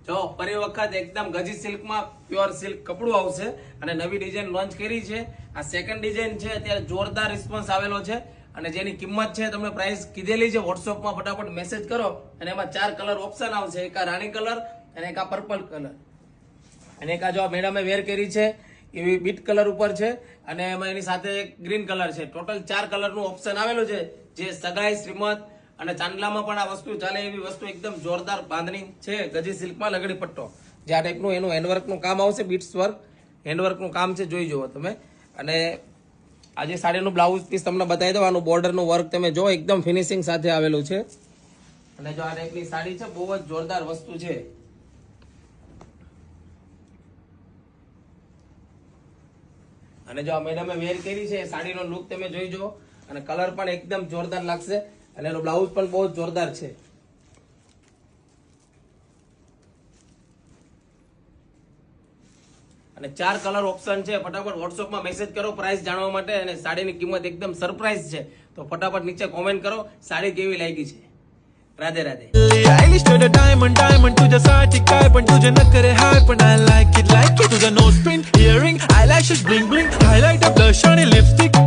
જો ફરી વખત એકદમ ગજી સિલ્કમાં પ્યોર સિલ્ક કપડું આવશે અને નવી ડિઝાઇન લોન્ચ કરી છે. આ સેકન્ડ ડિઝાઇન છે, અત્યારે જોરદાર રિસ્પોન્સ આવેલો છે અને જેની કિંમત છે તમને પ્રાઇસ કીધેલી છે. વોટ્સઅપમાં ફટાફટ મેસેજ કરો અને એમાં 4 કલર ઓપ્શન આવશે. એક આ રાણી કલર અને એક આ પર્પલ કલર અને એક આ જો મેડમે વેર કરી છે એવી બીટ કલર ઉપર છે અને એમાં એની સાથે એક ગ્રીન કલર છે. ટોટલ 4 કલરનું ઓપ્શન આવેલું છે. જે સગાઈ, શ્રીમત અને ચાંદલામાં પણ આ વસ્તુ ચાલે એવી વસ્તુ એકદમ જોરદાર બાંધણી છે. ગજી સિલ્કમાં લગડી પટ્ટો જે આ ટાઈપનું એનું હેન્ડવર્કનું કામ આવશે. બીટ્સ વર્ક હેન્ડવર્કનું કામ છે, જોઈ જુઓ તમે. અને આજે સાડીનું બ્લાઉઝ પીસ તમને બતાવી દઉં. આનું બોર્ડરનું વર્ક તમે જો એકદમ ફિનિશિંગ સાથે આવેલું છે. અને જો આ ટાઈપની સાડી છે, બહુ જ જોરદાર વસ્તુ છે. અને જો આ મેડમે વેર કરી છે સાડીનો લુક તમે જોઈ જુઓ અને કલર પણ એકદમ જોરદાર લાગશે અને એનો બ્લાઉઝ પણ બહુ જોરદાર છે. અને 4 કલર ઓપ્શન છે. ફટાફટ વોટ્સઅપમાં મેસેજ કરો પ્રાઇસ જાણવા માટે. અને સાડીની કિંમત એકદમ સરપ્રાઈઝ છે, તો ફટાફટ નીચે કોમેન્ટ કરો સાડી કેવી લાગી છે. राधे राधे. डायमंड डायमंड तुझ्यासाठी काय पण तुझे नखरे हाय पण आय लाईक इट तुझं nose pin earring eyelashes bling bling highlighter blush आणि लिपस्टिक